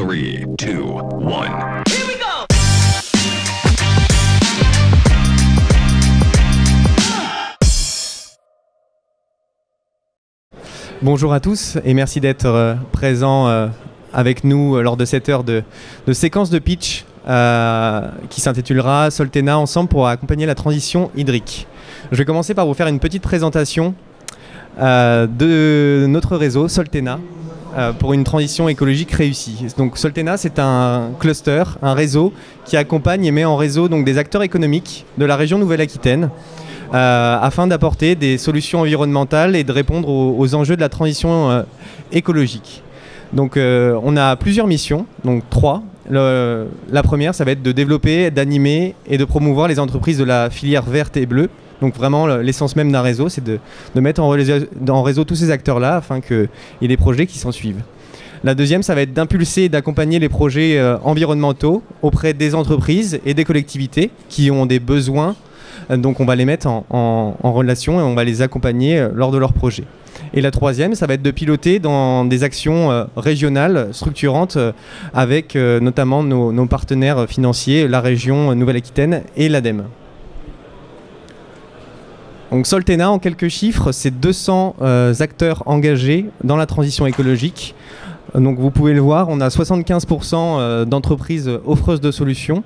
3, 2, 1. Bonjour à tous et merci d'être présents avec nous lors de cette heure de séquence de pitch qui s'intitulera Soltena ensemble pour accompagner la transition hydrique. Je vais commencer par vous faire une petite présentation de notre réseau Soltena pour une transition écologique réussie. Donc Soltena, c'est un cluster, un réseau qui accompagne et met en réseau donc, des acteurs économiques de la région Nouvelle-Aquitaine afin d'apporter des solutions environnementales et de répondre aux enjeux de la transition écologique. Donc on a plusieurs missions, donc 3. La première, ça va être de développer, d'animer et de promouvoir les entreprises de la filière verte et bleue. Donc vraiment, l'essence même d'un réseau, c'est de mettre en réseau tous ces acteurs-là afin qu'il y ait des projets qui s'en suivent. La deuxième, ça va être d'impulser et d'accompagner les projets environnementaux auprès des entreprises et des collectivités qui ont des besoins. Donc on va les mettre en relation et on va les accompagner lors de leurs projets. Et la troisième, ça va être de piloter dans des actions régionales structurantes avec notamment nos partenaires financiers, la région Nouvelle-Aquitaine et l'ADEME. Donc Soltena, en quelques chiffres, c'est 200 acteurs engagés dans la transition écologique. Donc vous pouvez le voir, on a 75% d'entreprises offreuses de solutions,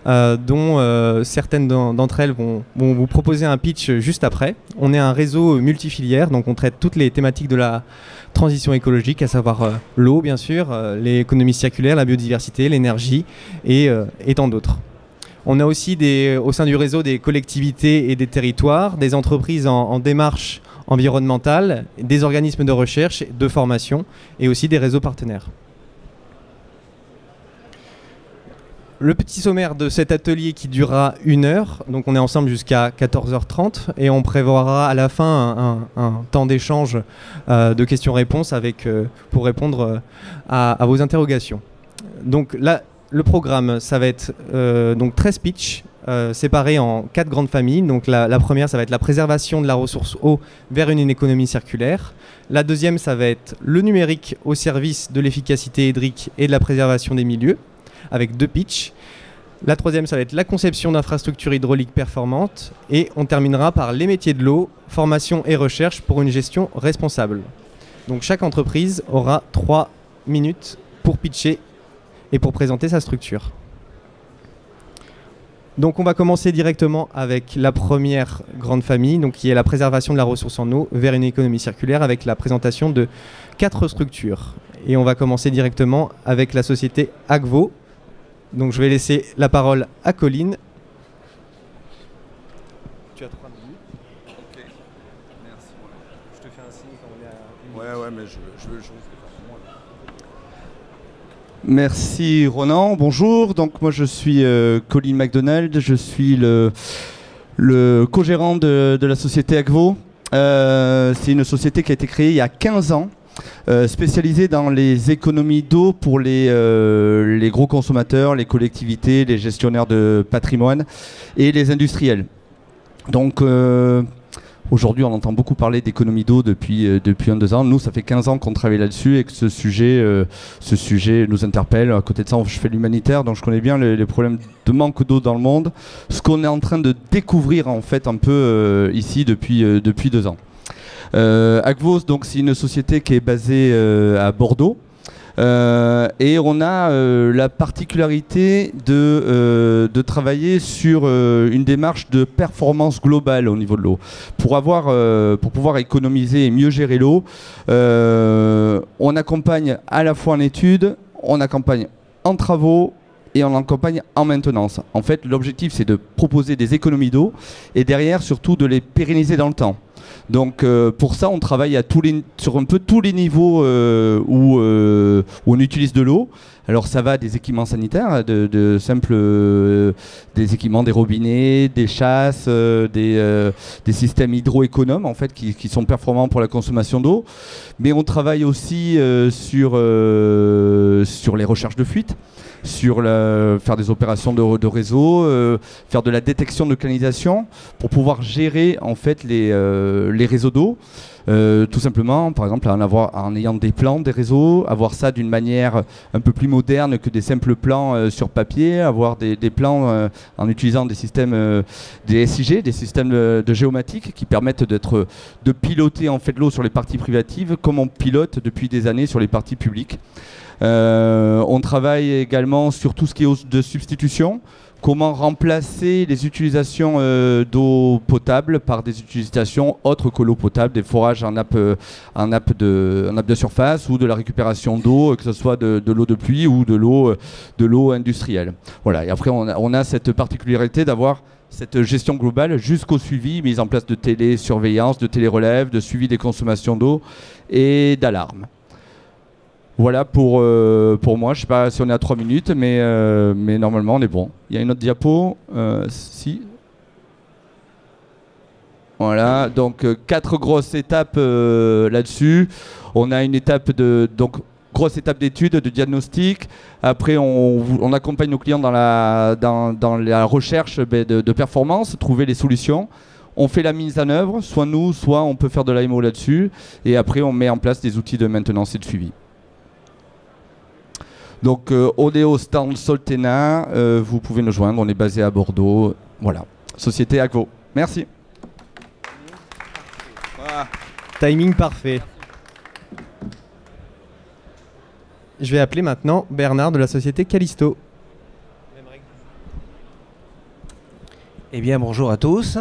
dont certaines d'entre elles vont vous proposer un pitch juste après. On est un réseau multifilière, donc on traite toutes les thématiques de la transition écologique, à savoir l'eau bien sûr, l'économie circulaire, la biodiversité, l'énergie et tant d'autres. On a aussi au sein du réseau des collectivités et des territoires, des entreprises en démarche environnementale, des organismes de recherche, de formation et aussi des réseaux partenaires. Le petit sommaire de cet atelier qui durera 1 heure, donc on est ensemble jusqu'à 14h30 et on prévoira à la fin un temps d'échange de questions-réponses pour répondre à vos interrogations. Donc là, le programme, ça va être donc 13 pitchs séparés en 4 grandes familles. Donc la première, ça va être la préservation de la ressource eau vers une économie circulaire. La deuxième, ça va être le numérique au service de l'efficacité hydrique et de la préservation des milieux, avec 2 pitchs. La troisième, ça va être la conception d'infrastructures hydrauliques performantes. Et on terminera par les métiers de l'eau, formation et recherche pour une gestion responsable. Donc chaque entreprise aura 3 minutes pour pitcher et pour présenter sa structure. Donc on va commencer directement avec la première grande famille, donc qui est la préservation de la ressource en eau vers une économie circulaire, avec la présentation de 4 structures. Et on va commencer directement avec la société Agvo. Donc je vais laisser la parole à Colline. Tu as 3 minutes. Ok, merci. Je te fais un signe quand on est à 1 minute. Ouais, mais je veux Merci Ronan, bonjour. Donc moi je suis Colin McDonald, je suis le co-gérant de la société Agvo. C'est une société qui a été créée il y a 15 ans, spécialisée dans les économies d'eau pour les gros consommateurs, les collectivités, les gestionnaires de patrimoine et les industriels. Donc aujourd'hui, on entend beaucoup parler d'économie d'eau depuis 1-2 ans. Nous, ça fait 15 ans qu'on travaille là-dessus et que ce sujet nous interpelle. À côté de ça, je fais l'humanitaire, donc je connais bien les problèmes de manque d'eau dans le monde. Ce qu'on est en train de découvrir en fait un peu ici depuis 2 ans. Agvo, donc c'est une société qui est basée à Bordeaux. Et on a la particularité de travailler sur une démarche de performance globale au niveau de l'eau. Pour pouvoir économiser et mieux gérer l'eau, on accompagne à la fois en études, on accompagne en travaux et on accompagne en maintenance. En fait, l'objectif, c'est de proposer des économies d'eau et derrière, surtout, de les pérenniser dans le temps. Donc pour ça, on travaille sur un peu tous les niveaux où on utilise de l'eau. Alors ça va des équipements sanitaires, des équipements des robinets, des chasses, des systèmes hydroéconomes en fait qui sont performants pour la consommation d'eau. Mais on travaille aussi sur les recherches de fuite, faire des opérations de réseau, faire de la détection de canalisation pour pouvoir gérer en fait les les réseaux d'eau. Tout simplement, par exemple, en ayant des plans des réseaux, avoir ça d'une manière un peu plus moderne que des simples plans sur papier, avoir des plans en utilisant des systèmes des SIG, des systèmes de géomatique qui permettent de piloter en fait l'eau sur les parties privatives comme on pilote depuis des années sur les parties publiques. On travaille également sur tout ce qui est eau de substitution. Comment remplacer les utilisations d'eau potable par des utilisations autres que l'eau potable, des forages en nappe de surface ou de la récupération d'eau, que ce soit de l'eau de pluie ou de l'eau industrielle. Voilà. Et après, on a cette particularité d'avoir cette gestion globale jusqu'au suivi, mise en place de télésurveillance, de télérelève, de suivi des consommations d'eau et d'alarme. Voilà pour moi, je ne sais pas si on est à 3 minutes, mais normalement on est bon. Il y a une autre diapo, si. Voilà, donc 4 grosses étapes là-dessus. On a une étape grosse étape d'étude, de diagnostic. Après, on accompagne nos clients dans la recherche de performance, trouver les solutions. On fait la mise en œuvre, soit nous, soit on peut faire de l'AMO là-dessus. Et après, on met en place des outils de maintenance et de suivi. Donc, on est au stand Soltena, vous pouvez nous joindre, on est basé à Bordeaux. Voilà, Société Agvo. Merci. Voilà. Timing parfait. Je vais appeler maintenant Bernard de la société Callisto. Eh bien, bonjour à tous.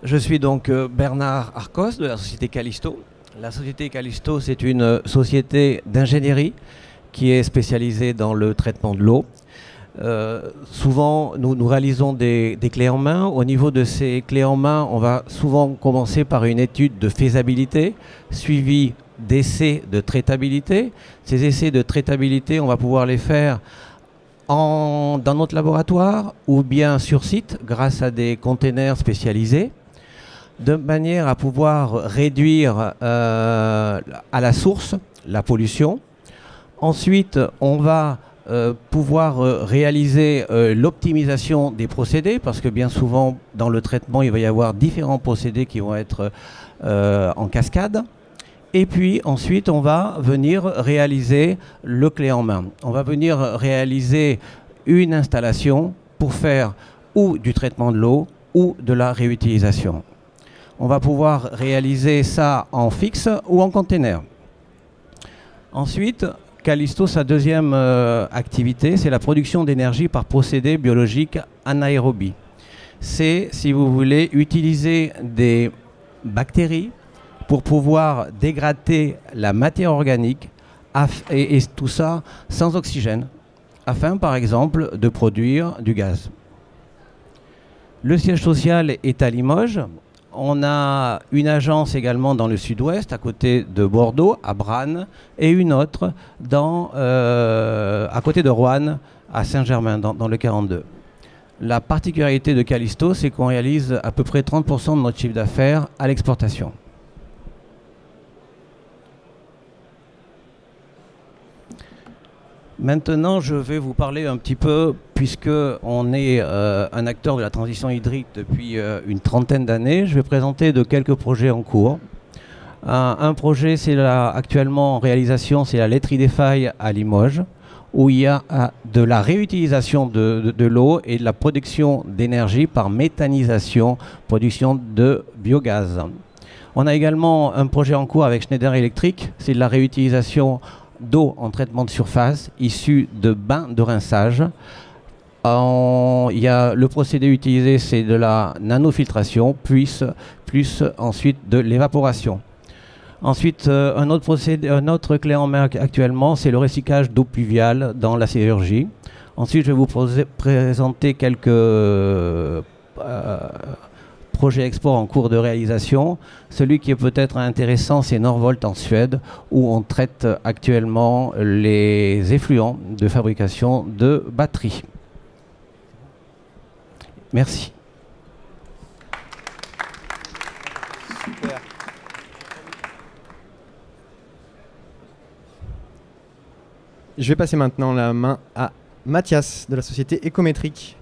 Je suis donc Bernard Arcos de la société Callisto. La société Callisto, c'est une société d'ingénierie qui est spécialisée dans le traitement de l'eau. Souvent, nous réalisons des clés en main. Au niveau de ces clés en main, on va souvent commencer par une étude de faisabilité, suivie d'essais de traitabilité. Ces essais de traitabilité, on va pouvoir les faire dans notre laboratoire ou bien sur site grâce à des containers spécialisés, de manière à pouvoir réduire à la source la pollution. Ensuite, on va pouvoir réaliser l'optimisation des procédés, parce que bien souvent, dans le traitement, il va y avoir différents procédés qui vont être en cascade. Et puis ensuite, on va venir réaliser le clé en main. On va venir réaliser une installation pour faire ou du traitement de l'eau ou de la réutilisation. On va pouvoir réaliser ça en fixe ou en container. Ensuite, Callisto, sa deuxième activité, c'est la production d'énergie par procédé biologique anaérobie. C'est, si vous voulez, utiliser des bactéries pour pouvoir dégrader la matière organique et tout ça sans oxygène, afin par exemple de produire du gaz. Le siège social est à Limoges. On a une agence également dans le sud-ouest, à côté de Bordeaux, à Branne, et une autre à côté de Roanne, à Saint-Germain, dans le 42. La particularité de Callisto, c'est qu'on réalise à peu près 30% de notre chiffre d'affaires à l'exportation. Maintenant, je vais vous parler un petit peu, puisque on est un acteur de la transition hydrique depuis une trentaine d'années. Je vais présenter quelques projets en cours. Un projet, c'est actuellement en réalisation, c'est la laiterie des Failles à Limoges, où il y a de la réutilisation de l'eau et de la production d'énergie par méthanisation, production de biogaz. On a également un projet en cours avec Schneider Electric, c'est de la réutilisation d'eau en traitement de surface issue de bains de rinçage. Le procédé utilisé, c'est de la nanofiltration, plus ensuite de l'évaporation. Ensuite, un autre clé en main actuellement, c'est le recyclage d'eau pluviale dans la sidérurgie. Ensuite, je vais vous présenter quelques projets export en cours de réalisation. Celui qui est peut-être intéressant, c'est Norvolt en Suède, où on traite actuellement les effluents de fabrication de batteries. Merci. Super. Je vais passer maintenant la main à Mathias de la société Ecométrique.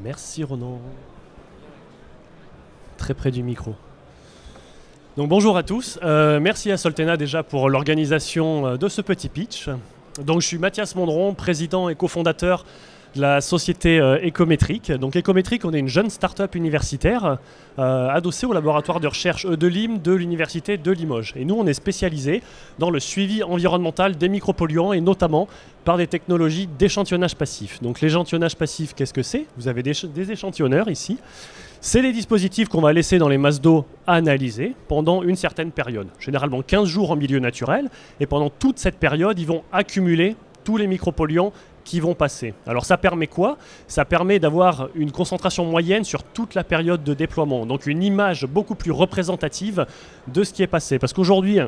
Merci Ronan. très près du micro. Donc bonjour à tous, merci à Soltena déjà pour l'organisation de ce petit pitch. Donc je suis Mathias Mondron, président et cofondateur de la société Ecométrique. Donc Ecométrique, on est une jeune start-up universitaire adossée au laboratoire de recherche EDELIM de l'université de Limoges. Et nous, on est spécialisé dans le suivi environnemental des micropolluants et notamment par des technologies d'échantillonnage passif. Donc l'échantillonnage passif, qu'est-ce que c'est? Vous avez des échantillonneurs ici. C'est des dispositifs qu'on va laisser dans les masses d'eau à analyser pendant une certaine période, généralement 15 jours en milieu naturel. Et pendant toute cette période, ils vont accumuler tous les micropolluants qui vont passer. Alors ça permet quoi? Ça permet d'avoir une concentration moyenne sur toute la période de déploiement, donc une image beaucoup plus représentative de ce qui est passé. Parce qu'aujourd'hui,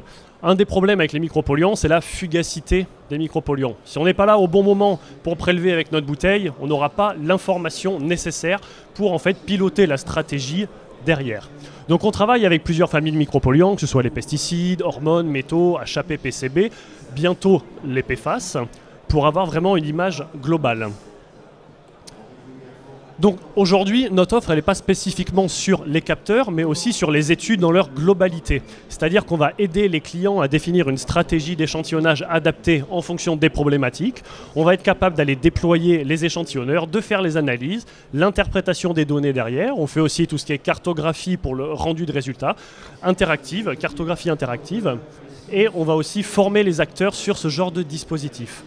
un des problèmes avec les micropolluants, c'est la fugacité des micropolluants. Si on n'est pas là au bon moment pour prélever avec notre bouteille, on n'aura pas l'information nécessaire pour en fait piloter la stratégie derrière. Donc on travaille avec plusieurs familles de micropolluants, que ce soit les pesticides, hormones, métaux, HAP, PCB, bientôt les PFAS, pour avoir vraiment une image globale. Donc aujourd'hui, notre offre, elle n'est pas spécifiquement sur les capteurs, mais aussi sur les études dans leur globalité. C'est-à-dire qu'on va aider les clients à définir une stratégie d'échantillonnage adaptée en fonction des problématiques. On va être capable d'aller déployer les échantillonneurs, de faire les analyses, l'interprétation des données derrière. On fait aussi tout ce qui est cartographie pour le rendu de résultats, interactive, cartographie interactive. Et on va aussi former les acteurs sur ce genre de dispositif.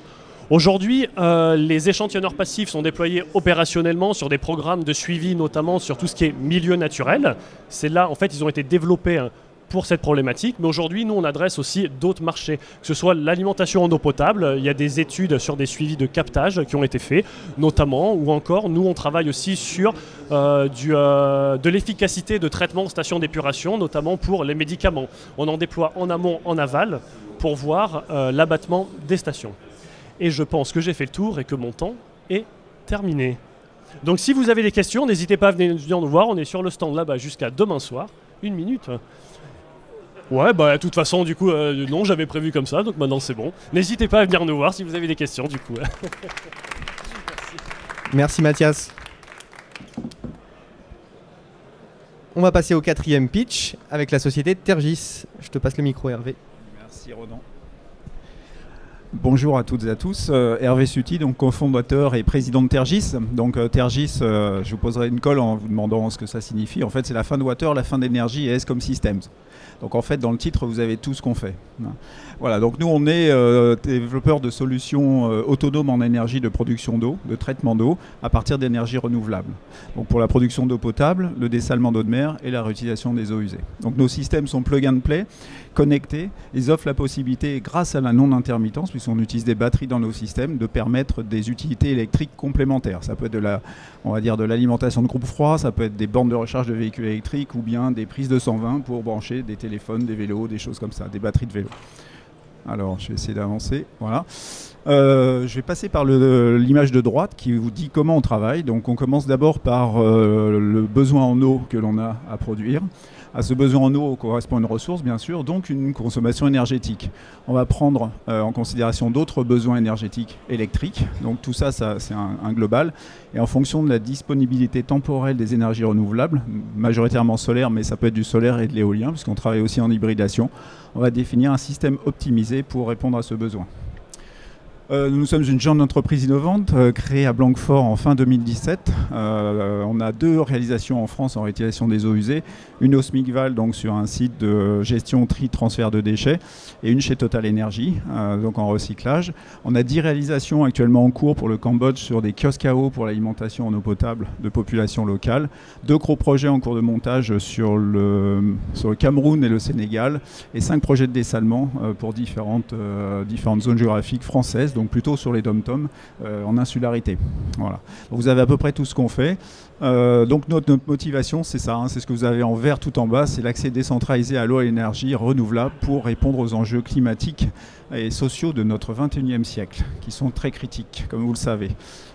Aujourd'hui, les échantillonneurs passifs sont déployés opérationnellement sur des programmes de suivi, notamment sur tout ce qui est milieu naturel. C'est là, en fait, ils ont été développés pour cette problématique. Mais aujourd'hui, nous, on adresse aussi d'autres marchés, que ce soit l'alimentation en eau potable. Il y a des études sur des suivis de captage qui ont été faits, notamment, ou encore, nous, on travaille aussi sur de l'efficacité de traitement en station d'épuration, notamment pour les médicaments. On en déploie en amont, en aval, pour voir l'abattement des stations. Et je pense que j'ai fait le tour et que mon temps est terminé. Donc si vous avez des questions, n'hésitez pas à venir nous voir. On est sur le stand là-bas jusqu'à demain soir. 1 minute. Ouais, bah de toute façon, du coup, non, j'avais prévu comme ça, donc maintenant c'est bon. N'hésitez pas à venir nous voir si vous avez des questions, du coup. Merci Mathias. On va passer au 4e pitch avec la société Tergis. Je te passe le micro, Hervé. Merci Ronan. Bonjour à toutes et à tous, Hervé Sutti, donc cofondateur et président de Tergis. Donc Tergis, je vous poserai une colle en vous demandant ce que ça signifie. En fait, c'est la fin de water, la fin d'énergie et S comme systems. Donc en fait, dans le titre, vous avez tout ce qu'on fait. Voilà, donc nous, on est développeurs de solutions autonomes en énergie de production d'eau, de traitement d'eau, à partir d'énergies renouvelables. Donc pour la production d'eau potable, le dessalement d'eau de mer et la réutilisation des eaux usées. Donc nos systèmes sont plug and play, connectés. Ils offrent la possibilité, grâce à la non-intermittence, puisqu'on utilise des batteries dans nos systèmes, de permettre des utilités électriques complémentaires. Ça peut être on va dire de l'alimentation de groupe froid, ça peut être des bornes de recharge de véhicules électriques ou bien des prises de 120 pour brancher des téléphones, des vélos, des choses comme ça, des batteries de vélo. Alors, je vais essayer d'avancer. Voilà. Je vais passer par l'image de droite qui vous dit comment on travaille. Donc, on commence d'abord par le besoin en eau que l'on a à produire. À ce besoin en eau correspond une ressource, bien sûr, donc une consommation énergétique. On va prendre en considération d'autres besoins énergétiques électriques. Donc tout ça, c'est un global. Et en fonction de la disponibilité temporelle des énergies renouvelables, majoritairement solaire, mais ça peut être du solaire et de l'éolien, puisqu'on travaille aussi en hybridation, on va définir un système optimisé pour répondre à ce besoin. Nous sommes une jeune entreprise innovante créée à Blanquefort en fin 2017. On a 2 réalisations en France en réutilisation des eaux usées. Une au Smigval, donc sur un site de gestion, tri, transfert de déchets, et une chez Total Energy, donc en recyclage. On a 10 réalisations actuellement en cours pour le Cambodge sur des kiosques à eau pour l'alimentation en eau potable de population locale. 2 gros projets en cours de montage sur le Cameroun et le Sénégal, et 5 projets de dessalement pour différentes zones géographiques françaises, donc plutôt sur les dom-toms en insularité. Voilà. Donc vous avez à peu près tout ce qu'on fait. Donc notre motivation, c'est ça, c'est ce que vous avez en vert tout en bas, c'est l'accès décentralisé à l'eau et à l'énergie renouvelable pour répondre aux enjeux climatiques et sociaux de notre 21e siècle, qui sont très critiques, comme vous le savez.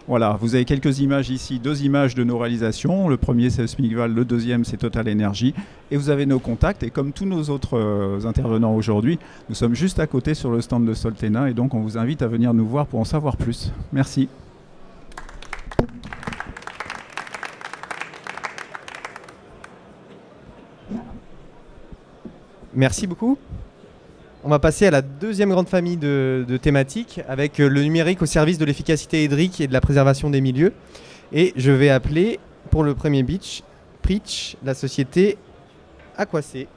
Voilà, vous avez quelques images ici, 2 images de nos réalisations. Le premier, c'est le Smigval, le deuxième, c'est Total Energy. Et vous avez nos contacts. Et comme tous nos autres intervenants aujourd'hui, nous sommes juste à côté sur le stand de Soltena. Et donc, on vous invite à venir nous voir pour en savoir plus. Merci. Merci beaucoup. On va passer à la deuxième grande famille de thématiques avec le numérique au service de l'efficacité hydrique et de la préservation des milieux. Et je vais appeler pour le premier pitch la société Aquacé.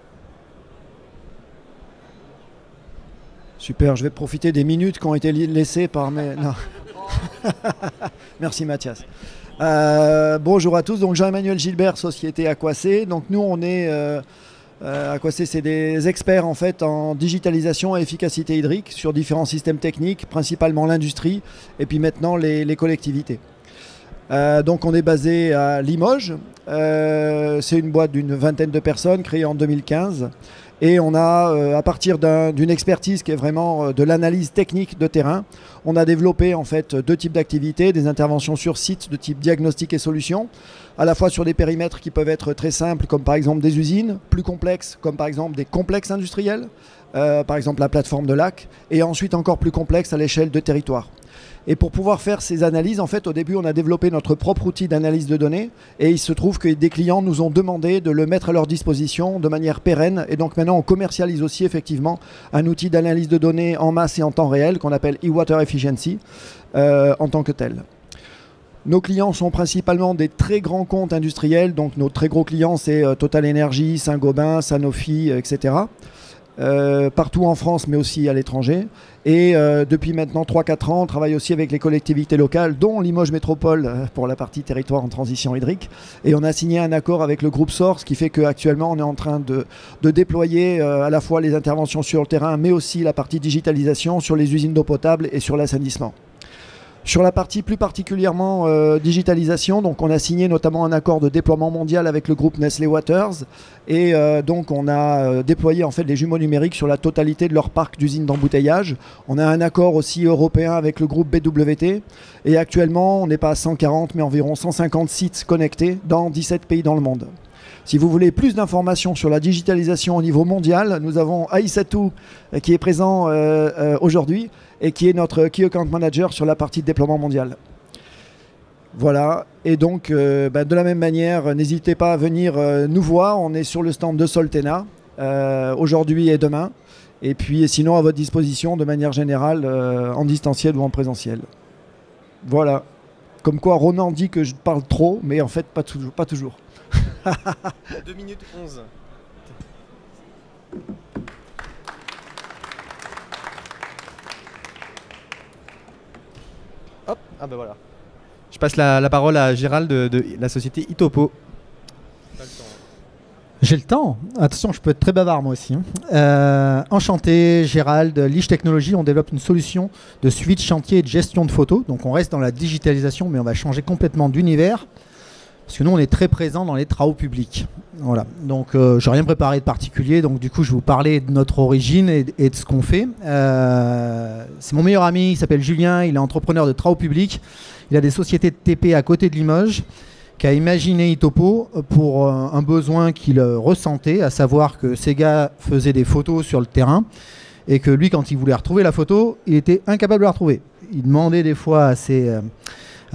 Super, je vais profiter des minutes qui ont été laissées par mes... Non. Merci Mathias. Bonjour à tous, donc Jean-Emmanuel Gilbert, société Aquacé. Donc nous on est... Aquacé, c'est des experts en fait en digitalisation et efficacité hydrique sur différents systèmes techniques, principalement l'industrie et puis maintenant les collectivités. Donc on est basé à Limoges. C'est une boîte d'une vingtaine de personnes créée en 2015 et on a à partir d'une expertise qui est vraiment de l'analyse technique de terrain, on a développé en fait deux types d'activités, des interventions sur site de type diagnostic et solutions, à la fois sur des périmètres qui peuvent être très simples comme par exemple des usines, plus complexes comme par exemple des complexes industriels, par exemple la plateforme de lac, et ensuite encore plus complexes à l'échelle de territoire. Et pour pouvoir faire ces analyses, en fait, au début, on a développé notre propre outil d'analyse de données. Et il se trouve que des clients nous ont demandé de le mettre à leur disposition de manière pérenne. Et donc maintenant, on commercialise aussi effectivement un outil d'analyse de données en masse et en temps réel qu'on appelle e-Water Efficiency en tant que tel. Nos clients sont principalement des très grands comptes industriels. Donc nos très gros clients, c'est Total Energy, Saint-Gobain, Sanofi, etc. Partout en France mais aussi à l'étranger et depuis maintenant 3-4 ans on travaille aussi avec les collectivités locales dont Limoges Métropole pour la partie territoire en transition hydrique et on a signé un accord avec le groupe Source qui fait qu'actuellement on est en train de déployer à la fois les interventions sur le terrain mais aussi la partie digitalisation sur les usines d'eau potable et sur l'assainissement. Sur la partie plus particulièrement digitalisation, donc on a signé notamment un accord de déploiement mondial avec le groupe Nestlé Waters et donc on a déployé en fait les jumeaux numériques sur la totalité de leur parc d'usines d'embouteillage. On a un accord aussi européen avec le groupe BWT et actuellement on n'est pas à 140 mais environ 150 sites connectés dans 17 pays dans le monde. Si vous voulez plus d'informations sur la digitalisation au niveau mondial, nous avons Aïssatou qui est présent aujourd'hui et qui est notre Key Account Manager sur la partie de déploiement mondial. Voilà, et donc de la même manière, n'hésitez pas à venir nous voir, on est sur le stand de Soltena aujourd'hui et demain, et puis sinon à votre disposition de manière générale en distanciel ou en présentiel. Voilà, comme quoi Ronan dit que je parle trop, mais en fait pas toujours. 2 minutes 11. Hop, ah ben voilà. Je passe la parole à Gérald de la société Itopo. J'ai le temps. Attention, je peux être très bavard moi aussi. Enchanté, Gérald, Lige Technologies, on développe une solution de suivi de chantier et de gestion de photos. Donc on reste dans la digitalisation, mais on va changer complètement d'univers. Parce que nous, on est très présent dans les travaux publics. Voilà. Donc, je n'ai rien préparé de particulier. Donc, du coup, je vais vous parler de notre origine et de ce qu'on fait. C'est mon meilleur ami, il s'appelle Julien. Il est entrepreneur de travaux publics. Il a des sociétés de TP à côté de Limoges, qui a imaginé Itopo pour un besoin qu'il ressentait, à savoir que ces gars faisaient des photos sur le terrain et que lui, quand il voulait retrouver la photo, il était incapable de la retrouver. Il demandait des fois à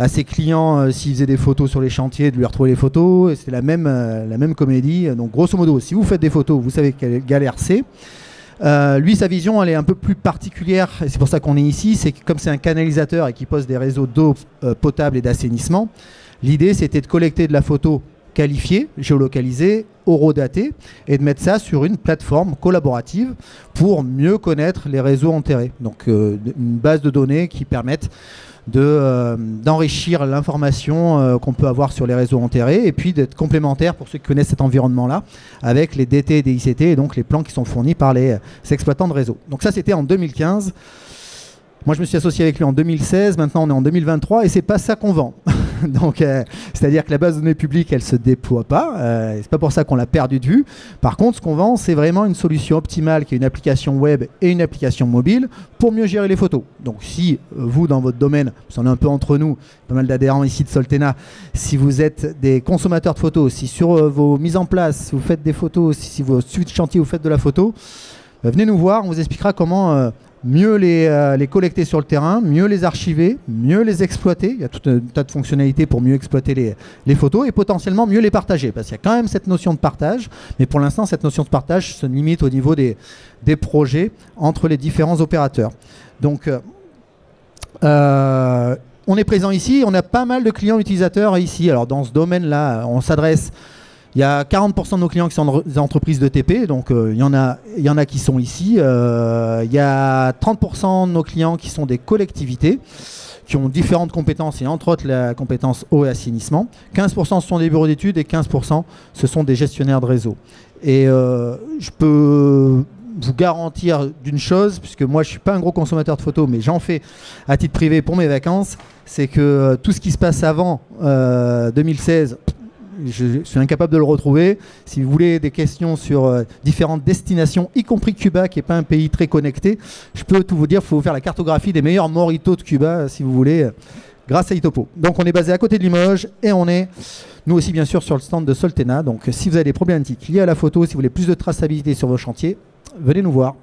ses clients s'ils faisaient des photos sur les chantiers, de lui retrouver les photos. C'était la même comédie. Donc grosso modo, si vous faites des photos, vous savez quelle galère c'est. Lui, sa vision, elle est un peu plus particulière, et c'est pour ça qu'on est ici. C'est que comme c'est un canalisateur et qu'il pose des réseaux d'eau potable et d'assainissement, l'idée c'était de collecter de la photo qualifiée, géolocalisée, horodatée, et de mettre ça sur une plateforme collaborative pour mieux connaître les réseaux enterrés. Donc une base de données qui permette d'enrichir l'information qu'on peut avoir sur les réseaux enterrés et puis d'être complémentaire pour ceux qui connaissent cet environnement-là avec les DT et DICT et donc les plans qui sont fournis par les exploitants de réseau. Donc ça, c'était en 2015. Moi, je me suis associé avec lui en 2016. Maintenant, on est en 2023 et c'est pas ça qu'on vend. Donc, c'est-à-dire que la base de données publique, elle se déploie pas. C'est pas pour ça qu'on l'a perdu de vue. Par contre, ce qu'on vend, c'est vraiment une solution optimale qui est une application web et une application mobile pour mieux gérer les photos. Donc, si vous, dans votre domaine, parce qu'on est un peu entre nous, pas mal d'adhérents ici de Soltena, si vous êtes des consommateurs de photos, si sur vos mises en place, vous faites des photos, si vos suites de chantier, vous faites de la photo, venez nous voir, on vous expliquera comment mieux les collecter sur le terrain, mieux les archiver, mieux les exploiter. Il y a tout un tas de fonctionnalités pour mieux exploiter les photos et potentiellement mieux les partager. Parce qu'il y a quand même cette notion de partage, mais pour l'instant, cette notion de partage se limite au niveau des projets entre les différents opérateurs. Donc, on est présent ici, on a pas mal de clients utilisateurs ici. Alors, dans ce domaine-là, on s'adresse... Il y a 40% de nos clients qui sont des entreprises de TP, donc il y en a qui sont ici. Il y a 30% de nos clients qui sont des collectivités, qui ont différentes compétences, et entre autres la compétence eau et assainissement. 15% ce sont des bureaux d'études et 15% ce sont des gestionnaires de réseau. Et je peux vous garantir d'une chose, puisque moi je ne suis pas un gros consommateur de photos, mais j'en fais à titre privé pour mes vacances, c'est que tout ce qui se passe avant 2016... je suis incapable de le retrouver. Si vous voulez des questions sur différentes destinations, y compris Cuba, qui n'est pas un pays très connecté, je peux tout vous dire. Il faut vous faire la cartographie des meilleurs moritos de Cuba, si vous voulez, grâce à Itopo. Donc on est basé à côté de Limoges et on est, nous aussi bien sûr, sur le stand de Soltena. Donc si vous avez des problématiques liées à la photo, si vous voulez plus de traçabilité sur vos chantiers, venez nous voir.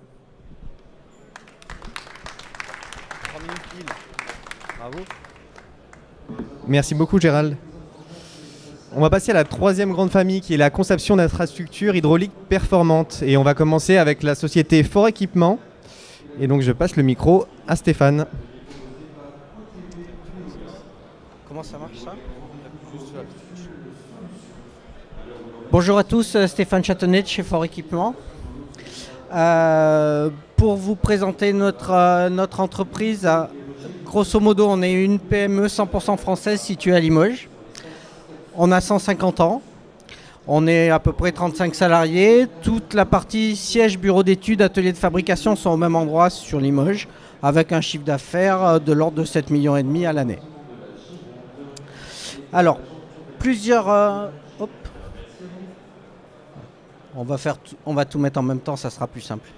Bravo. Merci beaucoup Gérald. On va passer à la troisième grande famille qui est la conception d'infrastructures hydrauliques performantes. Et on va commencer avec la société Fort Équipement. Et donc je passe le micro à Stéphane. Comment ça marche ça? Bonjour à tous, Stéphane Châtenay de chez Fort Équipement. Pour vous présenter notre entreprise, grosso modo on est une PME 100% française située à Limoges. On a 150 ans, on est à peu près 35 salariés. Toute la partie siège, bureau d'études, atelier de fabrication sont au même endroit sur Limoges, avec un chiffre d'affaires de l'ordre de 7,5 millions à l'année. Alors, plusieurs... on va tout mettre en même temps, ça sera plus simple.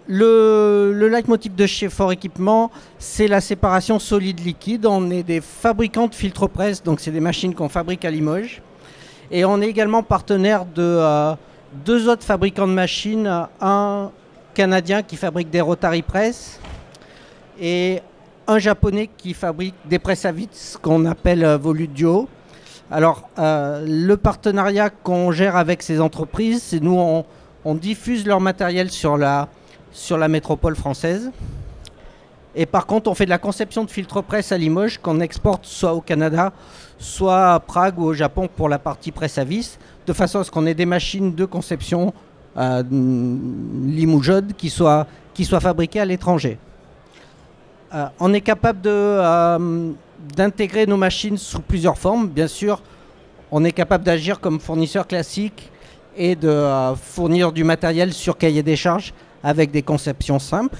Le leitmotiv de chez Fort Équipement, c'est la séparation solide-liquide. On est des fabricants de filtres-presse, donc c'est des machines qu'on fabrique à Limoges. Et on est également partenaire de deux autres fabricants de machines, un canadien qui fabrique des rotary press et un japonais qui fabrique des presses à vide, ce qu'on appelle Voludio. Alors, le partenariat qu'on gère avec ces entreprises, c'est nous, on diffuse leur matériel sur la métropole française. Et par contre, on fait de la conception de filtres presse à Limoges qu'on exporte soit au Canada, soit à Prague ou au Japon pour la partie presse à vis, de façon à ce qu'on ait des machines de conception Limoujod qui soient fabriquées à l'étranger. On est capable d'intégrer nos machines sous plusieurs formes. Bien sûr, on est capable d'agir comme fournisseur classique et de fournir du matériel sur cahier des charges avec des conceptions simples.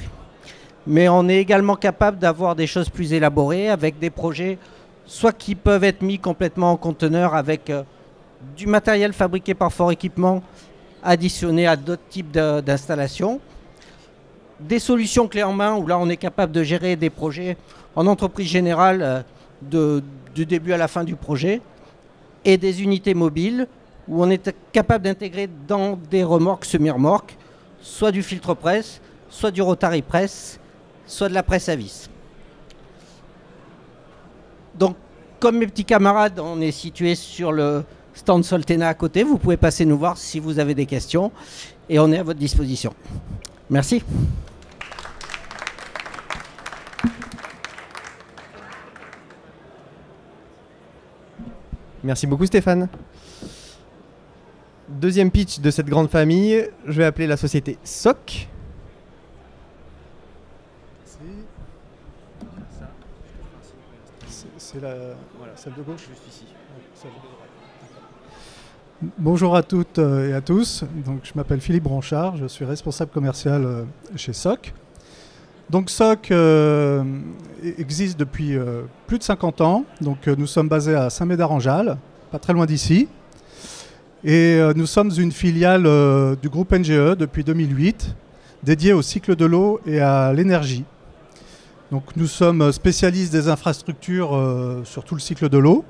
Mais on est également capable d'avoir des choses plus élaborées avec des projets soit qui peuvent être mis complètement en conteneur avec du matériel fabriqué par Fort Équipement additionné à d'autres types d'installations. Des solutions clés en main où là on est capable de gérer des projets en entreprise générale du début à la fin du projet, et des unités mobiles où on est capable d'intégrer dans des remorques, semi-remorques, soit du filtre presse, soit du rotary press, soit de la presse à vis. Donc, comme mes petits camarades, on est situé sur le stand Soltena à côté. Vous pouvez passer nous voir si vous avez des questions et on est à votre disposition. Merci. Merci beaucoup Stéphane. Deuxième pitch de cette grande famille, je vais appeler la société SOC. C'est celle de gauche, juste ici. Bonjour à toutes et à tous. Donc, je m'appelle Philippe Branchard, je suis responsable commercial chez SOC. Donc SOC existe depuis plus de 50 ans. Donc, nous sommes basés à Saint-Médard-en-Jalles, pas très loin d'ici. Et nous sommes une filiale du groupe NGE depuis 2008, dédiée au cycle de l'eau et à l'énergie. Donc nous sommes spécialistes des infrastructures sur tout le cycle de l'eau,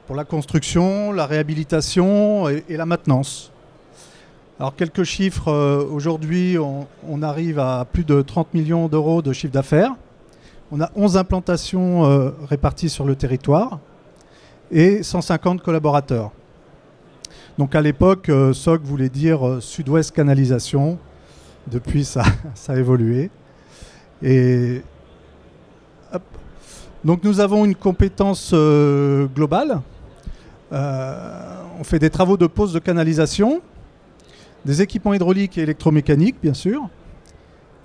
pour la construction, la réhabilitation et la maintenance. Alors quelques chiffres, aujourd'hui on arrive à plus de 30 millions d'euros de chiffre d'affaires. On a 11 implantations réparties sur le territoire et 150 collaborateurs. Donc à l'époque, SOC voulait dire Sud-Ouest Canalisation. Depuis, ça a évolué. Et hop. Donc nous avons une compétence globale. On fait des travaux de pose de canalisation, des équipements hydrauliques et électromécaniques, bien sûr.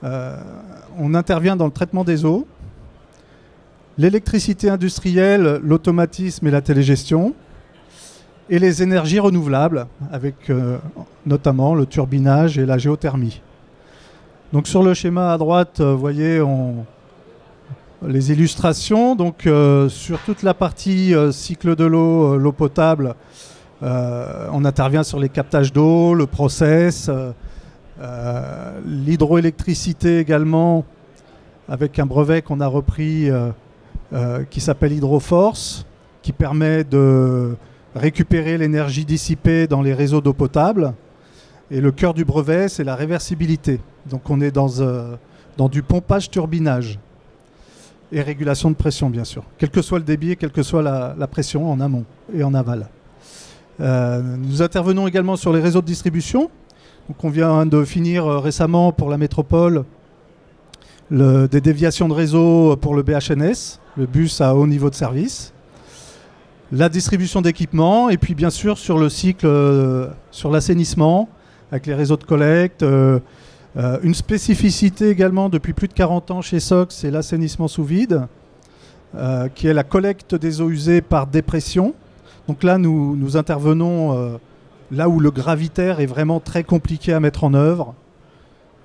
On intervient dans le traitement des eaux, l'électricité industrielle, l'automatisme et la télégestion, et les énergies renouvelables, avec notamment le turbinage et la géothermie. Donc sur le schéma à droite, vous voyez les illustrations. Donc sur toute la partie cycle de l'eau, l'eau potable, on intervient sur les captages d'eau, le process, l'hydroélectricité également, avec un brevet qu'on a repris qui s'appelle Hydroforce, qui permet de récupérer l'énergie dissipée dans les réseaux d'eau potable. Et le cœur du brevet, c'est la réversibilité. Donc on est dans du pompage-turbinage. Et régulation de pression, bien sûr. Quel que soit le débit et quelle que soit la pression en amont et en aval. Nous intervenons également sur les réseaux de distribution. Donc on vient de finir récemment pour la métropole des déviations de réseau pour le BHNS, le bus à haut niveau de service. La distribution d'équipements et puis bien sûr sur le cycle, sur l'assainissement avec les réseaux de collecte. Une spécificité également depuis plus de 40 ans chez SOC, c'est l'assainissement sous vide, qui est la collecte des eaux usées par dépression. Donc là, nous intervenons là où le gravitaire est vraiment très compliqué à mettre en œuvre.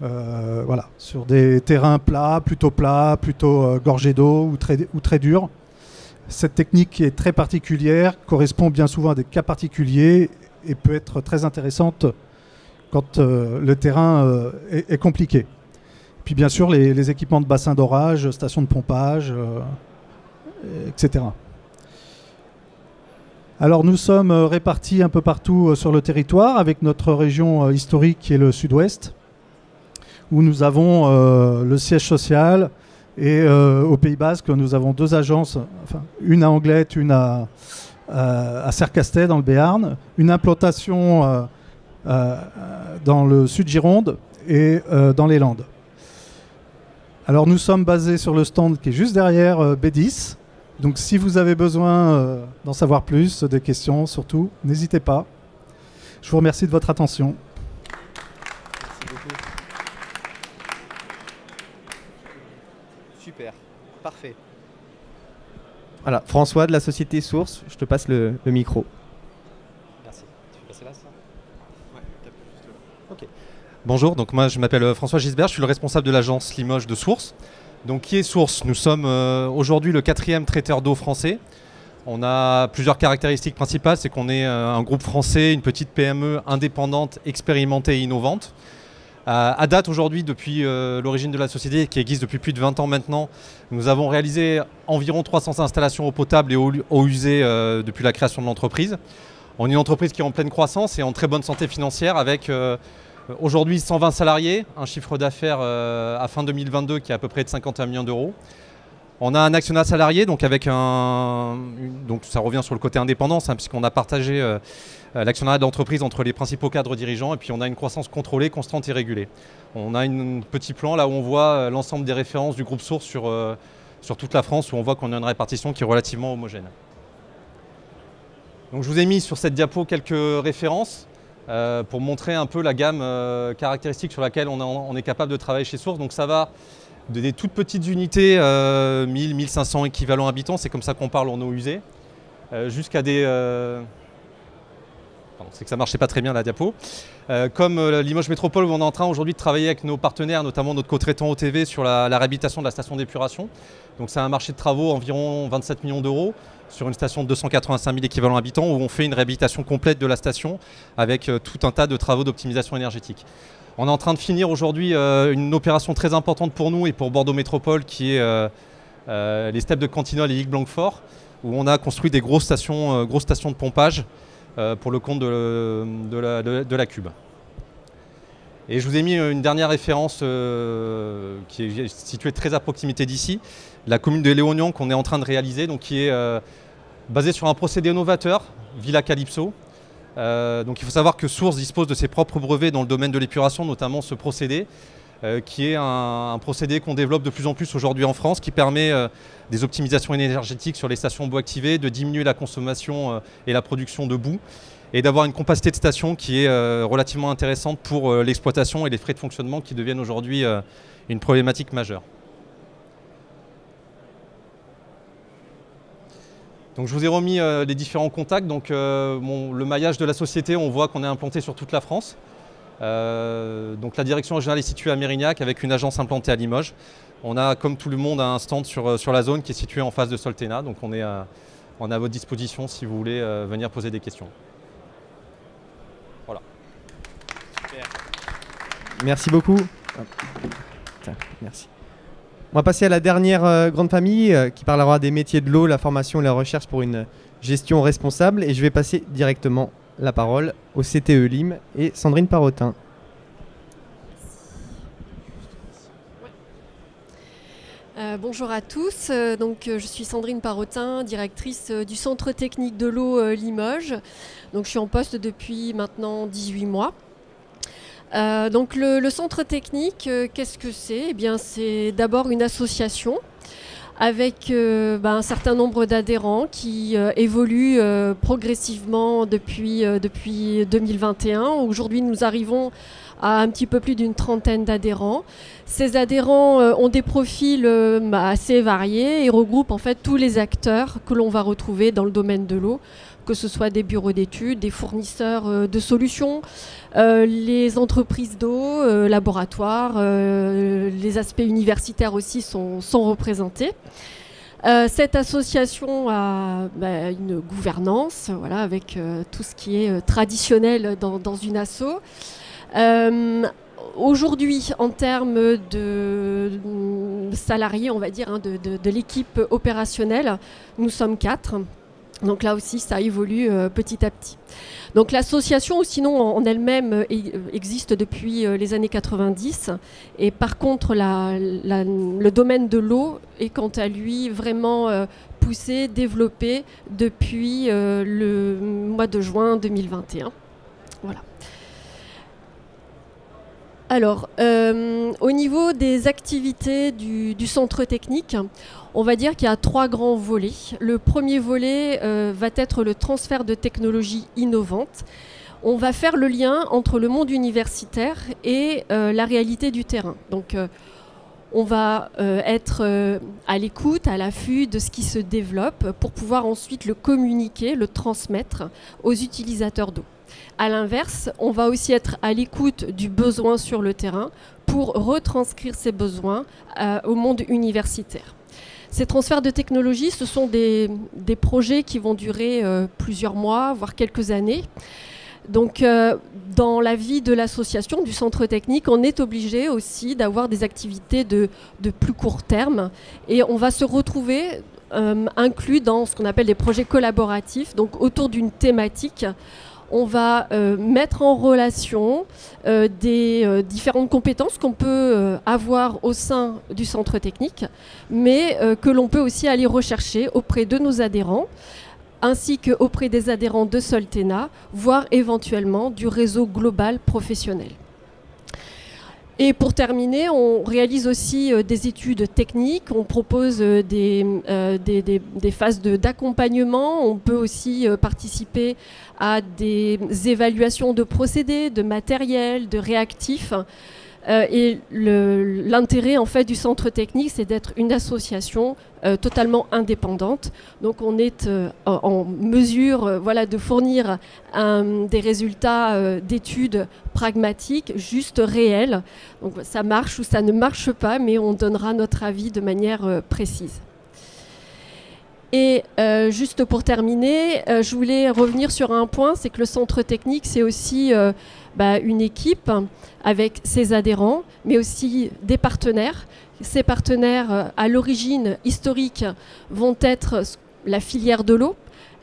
Voilà, sur des terrains plats, plutôt gorgés d'eau ou très durs. Cette technique qui est très particulière correspond bien souvent à des cas particuliers et peut être très intéressante quand le terrain est compliqué. Puis bien sûr les équipements de bassin d'orage, stations de pompage, etc. Alors nous sommes répartis un peu partout sur le territoire avec notre région historique qui est le Sud-Ouest, où nous avons le siège social. Et au Pays Basque, nous avons 2 agences, enfin, une à Anglette, une à Sercastet dans le Béarn, une implantation dans le sud Gironde et dans les Landes. Alors nous sommes basés sur le stand qui est juste derrière B10. Donc si vous avez besoin d'en savoir plus, des questions surtout, n'hésitez pas. Je vous remercie de votre attention. Super, parfait. Voilà, François de la société Source, je te passe le micro. Merci. Tu peux passer là, ça ? Ouais, ok. Bonjour, donc moi je m'appelle François Gisbert, je suis le responsable de l'agence Limoges de Source. Donc qui est Source ? Nous sommes aujourd'hui le 4e traiteur d'eau français. On a plusieurs caractéristiques principales, c'est qu'on est un groupe français, une petite PME indépendante, expérimentée et innovante. À date aujourd'hui, depuis l'origine de la société qui existe depuis plus de 20 ans maintenant, nous avons réalisé environ 300 installations eau potable et eau usée depuis la création de l'entreprise. On est une entreprise qui est en pleine croissance et en très bonne santé financière avec aujourd'hui 120 salariés, un chiffre d'affaires à fin 2022 qui est à peu près de 51 millions d'euros. On a un actionnat salarié, donc avec donc ça revient sur le côté indépendance, puisqu'on a partagé l'actionnat d'entreprise entre les principaux cadres dirigeants, et puis on a une croissance contrôlée, constante et régulée. On a un petit plan là où on voit l'ensemble des références du groupe Source sur toute la France, où on voit qu'on a une répartition qui est relativement homogène. Donc je vous ai mis sur cette diapo quelques références pour montrer un peu la gamme caractéristique sur laquelle on est capable de travailler chez Source. Donc ça va des toutes petites unités, 1000, 1500 équivalents habitants, c'est comme ça qu'on parle en eau usée, jusqu'à des... Pardon, c'est que ça ne marchait pas très bien la diapo. Comme Limoges Métropole, où on est en train aujourd'hui de travailler avec nos partenaires, notamment notre co-traitant OTV, sur la réhabilitation de la station d'épuration. Donc c'est un marché de travaux environ 27 millions d'euros sur une station de 285 000 équivalents habitants, où on fait une réhabilitation complète de la station avec tout un tas de travaux d'optimisation énergétique. On est en train de finir aujourd'hui une opération très importante pour nous et pour Bordeaux Métropole qui est les steppes de Cantinol et Vic-Blanquefort, où on a construit des grosses stations de pompage pour le compte de la Cube. Et je vous ai mis une dernière référence qui est située très à proximité d'ici, la commune de Léognan qu'on est en train de réaliser, donc qui est basée sur un procédé novateur, Villa Calypso. Donc il faut savoir que Source dispose de ses propres brevets dans le domaine de l'épuration, notamment ce procédé, qui est un procédé qu'on développe de plus en plus aujourd'hui en France, qui permet des optimisations énergétiques sur les stations bois activées, de diminuer la consommation et la production de boue, et d'avoir une capacité de station qui est relativement intéressante pour l'exploitation et les frais de fonctionnement qui deviennent aujourd'hui une problématique majeure. Donc je vous ai remis les différents contacts. Donc, le maillage de la société, on voit qu'on est implanté sur toute la France. Donc la direction régionale est située à Mérignac avec une agence implantée à Limoges. On a, comme tout le monde, un stand sur la zone qui est situé en face de Soltena. Donc on est à votre disposition si vous voulez venir poser des questions. Voilà. Super. Merci beaucoup. Merci. On va passer à la dernière grande famille qui parlera des métiers de l'eau, la formation et la recherche pour une gestion responsable. Et je vais passer directement la parole au CTE Lim et Sandrine Parotin. Bonjour à tous, je suis Sandrine Parotin, directrice du Centre technique de l'eau Limoges. Donc, je suis en poste depuis maintenant 18 mois. Le centre technique, qu'est-ce que c'est? Eh bien, c'est d'abord une association avec un certain nombre d'adhérents qui évoluent progressivement depuis 2021. Aujourd'hui, nous arrivons à un petit peu plus d'une trentaine d'adhérents. Ces adhérents ont des profils assez variés et regroupent en fait tous les acteurs que l'on va retrouver dans le domaine de l'eau, que ce soit des bureaux d'études, des fournisseurs de solutions, les entreprises d'eau, laboratoires, les aspects universitaires aussi sont représentés. Cette association a une gouvernance, voilà, avec tout ce qui est traditionnel dans une asso. Aujourd'hui, en termes de salariés, on va dire, de l'équipe opérationnelle, nous sommes 4. Donc là aussi, ça évolue petit à petit. Donc l'association, sinon en elle-même, existe depuis les années 90. Et par contre, le domaine de l'eau est quant à lui vraiment poussé, développé depuis le mois de juin 2021. Voilà. Alors, au niveau des activités du centre technique, on va dire qu'il y a 3 grands volets. Le premier volet va être le transfert de technologies innovantes. On va faire le lien entre le monde universitaire et la réalité du terrain. Donc, on va être à l'écoute, à l'affût de ce qui se développe pour pouvoir ensuite le communiquer, le transmettre aux utilisateurs d'eau. A l'inverse, on va aussi être à l'écoute du besoin sur le terrain pour retranscrire ces besoins au monde universitaire. Ces transferts de technologie, ce sont des projets qui vont durer plusieurs mois, voire quelques années. Donc, dans la vie de l'association, du centre technique, on est obligé aussi d'avoir des activités de plus court terme. Et on va se retrouver inclus dans ce qu'on appelle des projets collaboratifs, donc autour d'une thématique. On va mettre en relation des différentes compétences qu'on peut avoir au sein du centre technique, mais que l'on peut aussi aller rechercher auprès de nos adhérents, ainsi qu'auprès des adhérents de Soltena, voire éventuellement du réseau global professionnel. Et pour terminer, on réalise aussi des études techniques, on propose des phases d'accompagnement, on peut aussi participer à des évaluations de procédés, de matériel, de réactifs. Et l'intérêt en fait du centre technique, c'est d'être une association totalement indépendante. Donc on est en mesure de fournir des résultats d'études pragmatiques, juste réels. Donc ça marche ou ça ne marche pas, mais on donnera notre avis de manière précise. Et juste pour terminer, je voulais revenir sur un point, c'est que le centre technique, c'est aussi une équipe avec ses adhérents, mais aussi des partenaires. Ces partenaires, à l'origine historique, vont être la filière de l'eau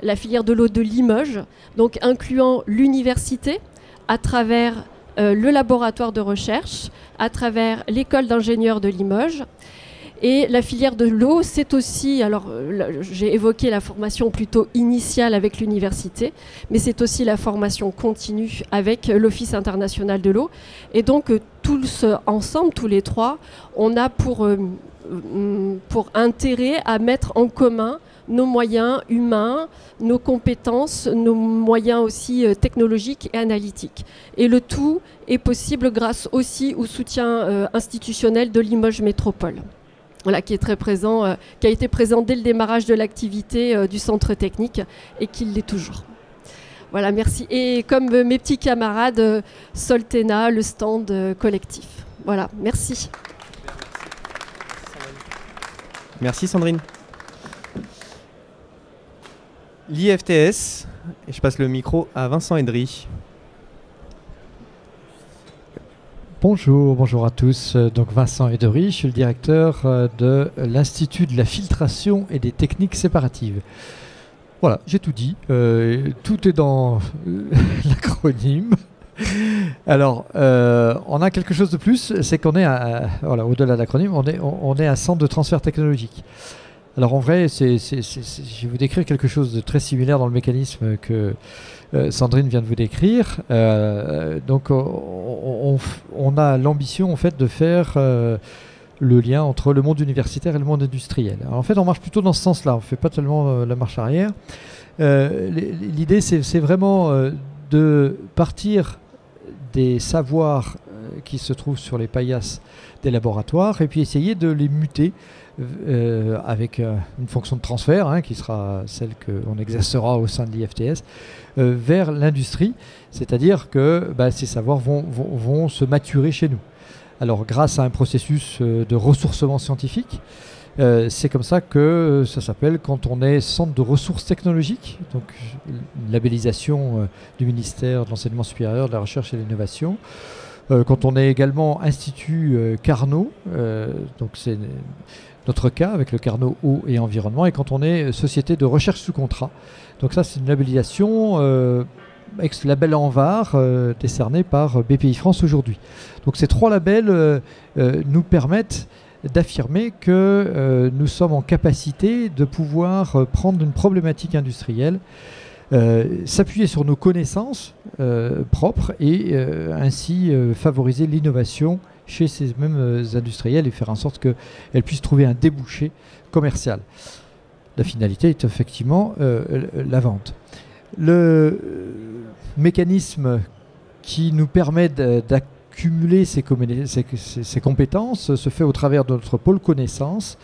de Limoges, donc incluant l'université à travers le laboratoire de recherche à travers l'école d'ingénieurs de Limoges. Et la filière de l'eau, c'est aussi, alors j'ai évoqué la formation plutôt initiale avec l'université, mais c'est aussi la formation continue avec l'Office international de l'eau. Et donc tous ensemble, tous les trois, on a pour intérêt à mettre en commun nos moyens humains, nos compétences, nos moyens aussi technologiques et analytiques. Et le tout est possible grâce aussi au soutien institutionnel de Limoges Métropole. Voilà, qui est très présent, qui a été présent dès le démarrage de l'activité du centre technique et qui l'est toujours. Voilà, merci. Et comme mes petits camarades, Soltena, le stand collectif. Voilà, merci. Merci Sandrine. L'IFTS, et je passe le micro à Vincent Edry. Bonjour à tous. Donc Vincent Edry, je suis le directeur de l'Institut de la filtration et des techniques séparatives. Voilà, j'ai tout dit. Tout est dans l'acronyme. Alors, on a quelque chose de plus, c'est qu'on est voilà, au-delà de l'acronyme, on est un centre de transfert technologique. Alors en vrai, je vais vous décrire quelque chose de très similaire dans le mécanisme que Sandrine vient de vous décrire. Donc on a l'ambition en fait de faire le lien entre le monde universitaire et le monde industriel. Alors, en fait, on marche plutôt dans ce sens-là, on ne fait pas tellement la marche arrière. L'idée, c'est vraiment de partir des savoirs qui se trouvent sur les paillasses des laboratoires et puis essayer de les muter avec une fonction de transfert qui sera celle qu'on exercera au sein de l'IFTS vers l'industrie, c'est-à-dire que ces savoirs vont se maturer chez nous. Alors grâce à un processus de ressourcement scientifique, c'est comme ça que ça s'appelle quand on est centre de ressources technologiques, donc une labellisation du ministère de l'Enseignement supérieur, de la Recherche et de l'Innovation. Quand on est également Institut Carnot, donc c'est notre cas avec le Carnot Eau et Environnement, et quand on est Société de recherche sous contrat. Donc ça, c'est une labellisation ex-label Envar décerné par BPI France aujourd'hui. Donc ces trois labels nous permettent d'affirmer que nous sommes en capacité de pouvoir prendre une problématique industrielle, s'appuyer sur nos connaissances propres et ainsi favoriser l'innovation chez ces mêmes industriels et faire en sorte qu'elles puissent trouver un débouché commercial. La finalité est effectivement la vente. Le mécanisme qui nous permet d'accumuler ces compétences se fait au travers de notre pôle connaissance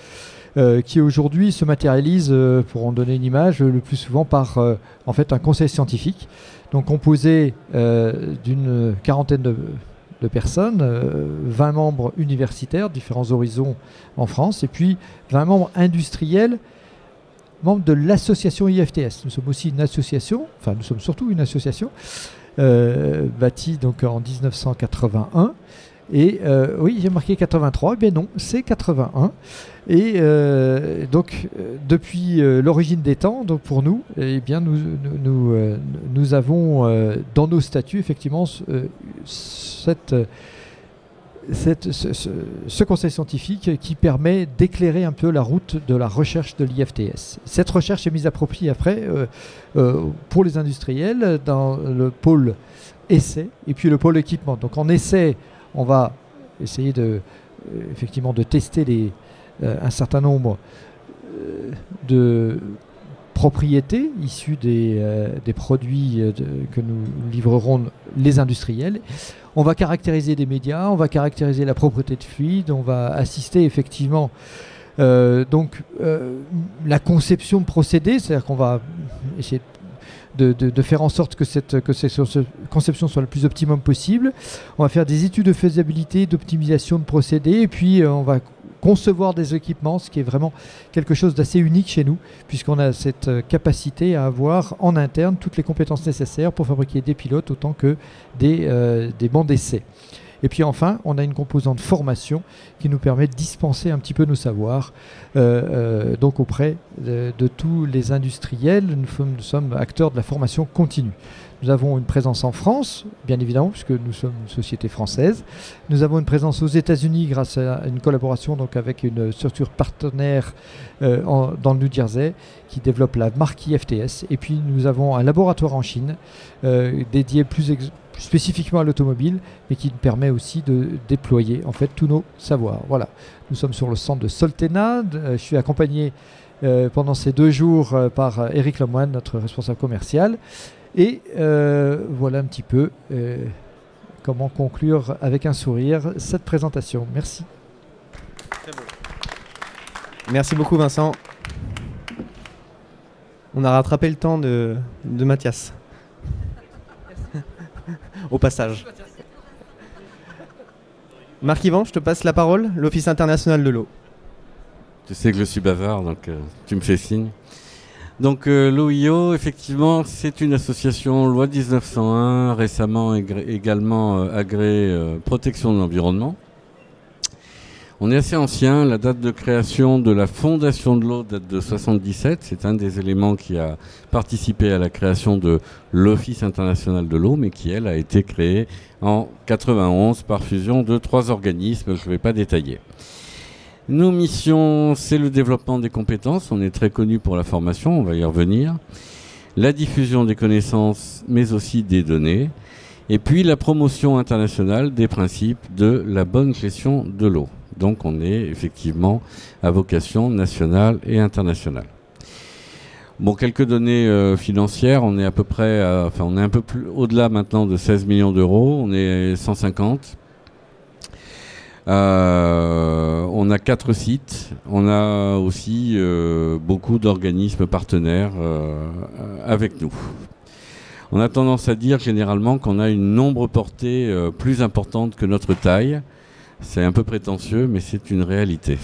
qui aujourd'hui se matérialise, pour en donner une image, le plus souvent par en fait un conseil scientifique, donc composé d'une quarantaine de personnes, 20 membres universitaires, différents horizons en France, et puis 20 membres industriels, membres de l'association IFTS. Nous sommes aussi une association, enfin nous sommes surtout une association, bâtie donc en 1981. Et oui, j'ai marqué 83, mais non, c'est 81. Et donc, depuis l'origine des temps, donc pour nous, eh bien, nous avons dans nos statuts, effectivement, ce conseil scientifique qui permet d'éclairer un peu la route de la recherche de l'IFTS. Cette recherche est mise à profit après pour les industriels dans le pôle essai et puis le pôle équipement. Donc en essai, on va essayer effectivement de tester un certain nombre de propriétés issues des produits que nous livrerons les industriels. On va caractériser des médias, on va caractériser la propreté de fluide, on va assister effectivement la conception de procédés, c'est-à-dire qu'on va essayer de faire en sorte que cette conception soit le plus optimum possible. On va faire des études de faisabilité, d'optimisation de procédés, et puis on va concevoir des équipements, ce qui est vraiment quelque chose d'assez unique chez nous, puisqu'on a cette capacité à avoir en interne toutes les compétences nécessaires pour fabriquer des pilotes autant que des bancs d'essai. Et puis enfin, on a une composante formation qui nous permet de dispenser un petit peu nos savoirs donc auprès de tous les industriels. Nous sommes acteurs de la formation continue. Nous avons une présence en France, bien évidemment, puisque nous sommes une société française. Nous avons une présence aux États-Unis grâce à une collaboration donc, avec une structure partenaire dans le New Jersey qui développe la marque IFTS. Et puis nous avons un laboratoire en Chine dédié plus spécifiquement à l'automobile, mais qui nous permet aussi de déployer en fait tous nos savoirs. Voilà. Nous sommes sur le centre de Soltena. Je suis accompagné pendant ces 2 jours par Éric Lemoine, notre responsable commercial. Et voilà un petit peu comment conclure avec un sourire cette présentation. Merci. Très beau. Merci beaucoup Vincent. On a rattrapé le temps de Mathias. Au passage. Marc-Yvan, je te passe la parole, l'Office international de l'eau. Tu sais que je suis bavard, donc tu me fais signe. Donc l'OIO, effectivement, c'est une association loi 1901, récemment également agréée protection de l'environnement. On est assez ancien, la date de création de la Fondation de l'eau date de 1977, c'est un des éléments qui a participé à la création de l'Office international de l'eau, mais qui, elle, a été créée en 1991 par fusion de 3 organismes, je ne vais pas détailler. Nos missions, c'est le développement des compétences, on est très connu pour la formation, on va y revenir, la diffusion des connaissances, mais aussi des données, et puis la promotion internationale des principes de la bonne gestion de l'eau. Donc on est effectivement à vocation nationale et internationale. Bon, quelques données financières, on est à peu près, on est un peu plus au-delà maintenant de 16 millions d'euros, on est 150. On a 4 sites, on a aussi beaucoup d'organismes partenaires avec nous. On a tendance à dire généralement qu'on a une nombre portée plus importante que notre taille. C'est un peu prétentieux, mais c'est une réalité.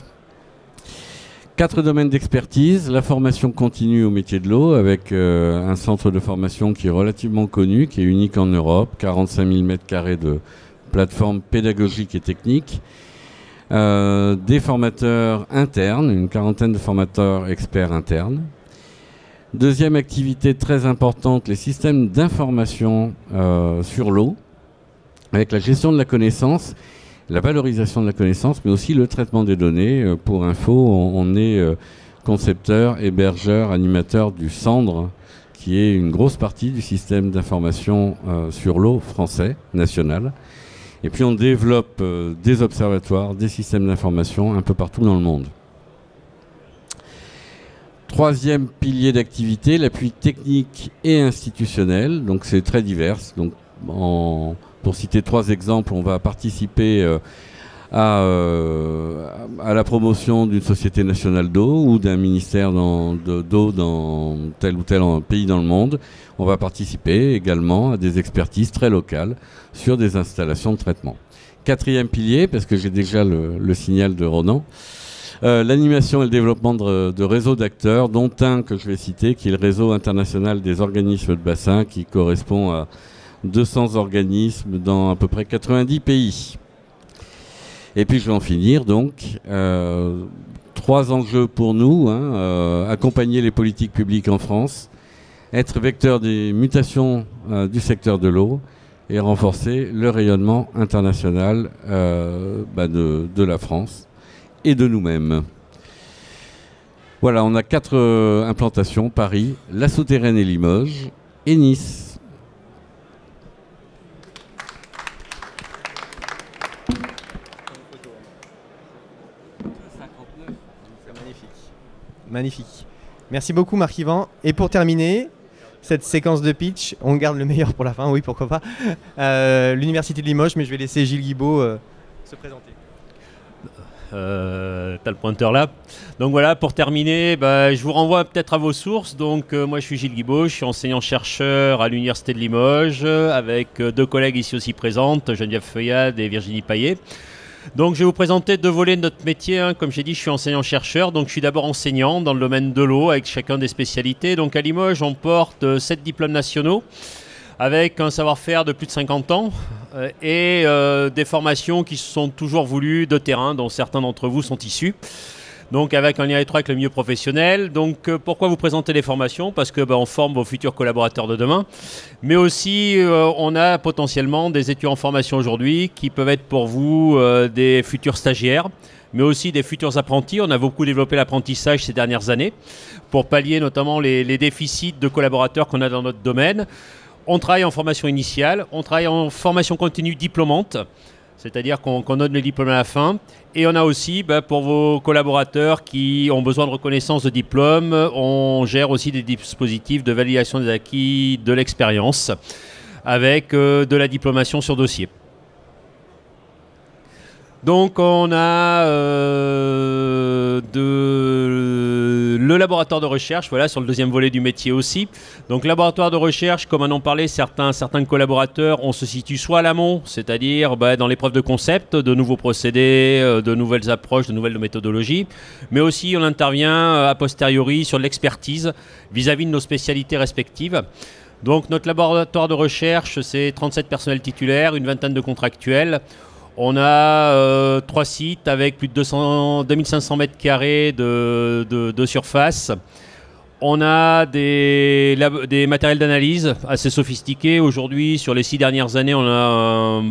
4 domaines d'expertise, la formation continue au métier de l'eau, avec un centre de formation qui est relativement connu, qui est unique en Europe, 45 000 m² de plateforme pédagogique et technique, des formateurs internes, une quarantaine de formateurs experts internes. Deuxième activité très importante, les systèmes d'information sur l'eau, avec la gestion de la connaissance, la valorisation de la connaissance, mais aussi le traitement des données. Pour info, on est concepteur, hébergeur, animateur du Cendre, qui est une grosse partie du système d'information sur l'eau français, national. Et puis on développe des observatoires, des systèmes d'information un peu partout dans le monde. Troisième pilier d'activité, l'appui technique et institutionnel. Donc c'est très divers. Donc pour citer 3 exemples, on va participer à la promotion d'une société nationale d'eau ou d'un ministère d'eau dans tel ou tel pays dans le monde. On va participer également à des expertises très locales sur des installations de traitement. 4e pilier, parce que j'ai déjà le signal de Ronan, l'animation et le développement de réseaux d'acteurs, dont un que je vais citer, qui est le réseau international des organismes de bassin, qui correspond à 200 organismes dans à peu près 90 pays. Et puis je vais en finir donc. 3 enjeux pour nous, accompagner les politiques publiques en France, être vecteur des mutations du secteur de l'eau et renforcer le rayonnement international de la France et de nous-mêmes. Voilà, on a 4 implantations, Paris, La Souterraine et Limoges et Nice. Magnifique. Merci beaucoup Marc-Yvan. Et pour terminer cette séquence de pitch, on garde le meilleur pour la fin, oui pourquoi pas, l'Université de Limoges, mais je vais laisser Gilles Guibaud se présenter. T'as le pointeur là. Donc voilà, pour terminer, je vous renvoie peut-être à vos sources. Donc moi je suis Gilles Guibaud, je suis enseignant-chercheur à l'Université de Limoges avec 2 collègues ici aussi présentes, Geneviève Feuillade et Virginie Paillet. Donc je vais vous présenter 2 volets de notre métier. Comme j'ai dit, je suis enseignant-chercheur, donc je suis d'abord enseignant dans le domaine de l'eau avec chacun des spécialités. Donc à Limoges, on porte 7 diplômes nationaux avec un savoir-faire de plus de 50 ans et des formations qui sont toujours voulues de terrain, dont certains d'entre vous sont issus. donc avec un lien étroit avec le milieu professionnel. Donc pourquoi vous présenter les formations? Parce que on forme vos futurs collaborateurs de demain, mais aussi on a potentiellement des étudiants en formation aujourd'hui qui peuvent être pour vous des futurs stagiaires, mais aussi des futurs apprentis. On a beaucoup développé l'apprentissage ces dernières années pour pallier notamment les déficits de collaborateurs qu'on a dans notre domaine. On travaille en formation initiale, on travaille en formation continue diplômante, c'est-à-dire qu'on donne le diplôme à la fin. Et on a aussi, pour vos collaborateurs qui ont besoin de reconnaissance de diplôme, on gère aussi des dispositifs de validation des acquis de l'expérience avec de la diplomation sur dossier. Donc on a le laboratoire de recherche, voilà, sur le deuxième volet du métier aussi. Donc laboratoire de recherche, comme on en parlait, certains collaborateurs, on se situe soit à l'amont, c'est-à-dire dans l'épreuve de concept, de nouveaux procédés, de nouvelles approches, de nouvelles méthodologies, mais aussi on intervient a posteriori sur l'expertise vis-à-vis de nos spécialités respectives. Donc notre laboratoire de recherche, c'est 37 personnels titulaires, une vingtaine de contractuels. On a 3 sites avec plus de 2500 mètres carrés de surface. On a des matériels d'analyse assez sophistiqués. Aujourd'hui, sur les 6 dernières années, on a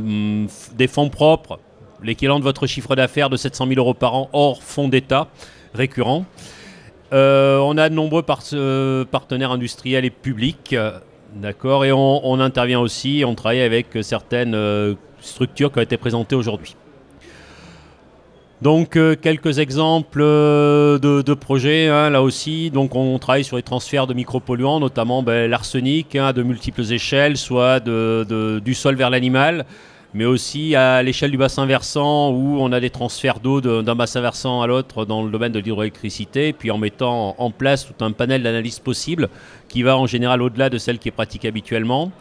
des fonds propres, l'équivalent de votre chiffre d'affaires de 700 000 € par an, hors fonds d'État récurrents. On a de nombreux partenaires industriels et publics. D'accord, et on intervient aussi, on travaille avec certaines structures qui ont été présentées aujourd'hui. Donc quelques exemples de projets, là aussi. Donc on travaille sur les transferts de micropolluants, notamment l'arsenic à de multiples échelles, soit du sol vers l'animal, mais aussi à l'échelle du bassin versant où on a des transferts d'eau d'un bassin versant à l'autre dans le domaine de l'hydroélectricité, puis en mettant en place tout un panel d'analyse possible qui va en général au-delà de celle qui est pratiquée habituellement.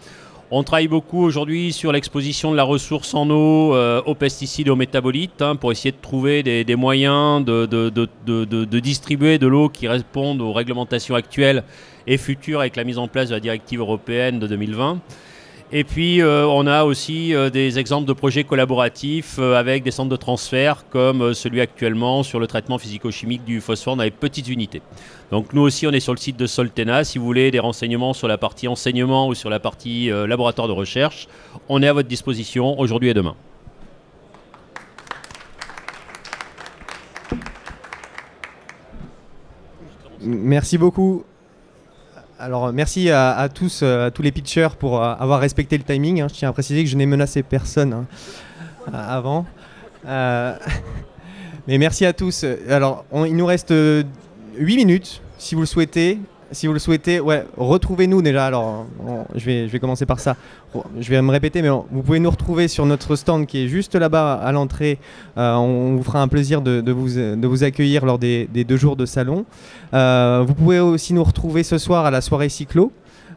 On travaille beaucoup aujourd'hui sur l'exposition de la ressource en eau aux pesticides et aux métabolites pour essayer de trouver des moyens de distribuer de l'eau qui répondent aux réglementations actuelles et futures avec la mise en place de la directive européenne de 2020. Et puis on a aussi des exemples de projets collaboratifs avec des centres de transfert comme celui actuellement sur le traitement physico-chimique du phosphore dans les petites unités. Donc nous aussi on est sur le site de Soltena. Si vous voulez des renseignements sur la partie enseignement ou sur la partie laboratoire de recherche, on est à votre disposition aujourd'hui et demain. Merci beaucoup. Alors merci à tous les pitchers pour avoir respecté le timing. Je tiens à préciser que je n'ai menacé personne avant. Mais merci à tous. Alors il nous reste 8 minutes si vous le souhaitez. Si vous le souhaitez, ouais, retrouvez-nous déjà. Alors, je vais commencer par ça. Je vais me répéter, mais vous pouvez nous retrouver sur notre stand qui est juste là-bas à l'entrée. On vous fera un plaisir de vous accueillir lors des 2 jours de salon. Vous pouvez aussi nous retrouver ce soir à la soirée cyclo.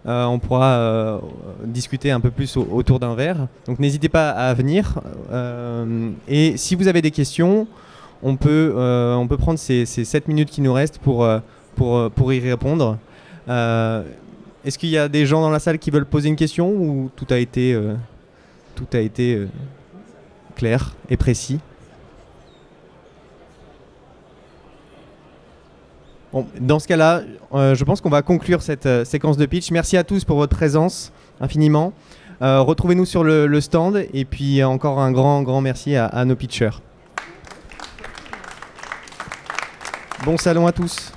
On pourra discuter un peu plus autour d'un verre. Donc n'hésitez pas à venir. Et si vous avez des questions, on peut prendre ces 7 minutes qui nous restent pour y répondre. Est-ce qu'il y a des gens dans la salle qui veulent poser une question ou tout a été clair et précis? Bon, dans ce cas-là, je pense qu'on va conclure cette séquence de pitch. Merci à tous pour votre présence, infiniment. Retrouvez-nous sur le stand et puis encore un grand merci à nos pitchers. Bon salon à tous.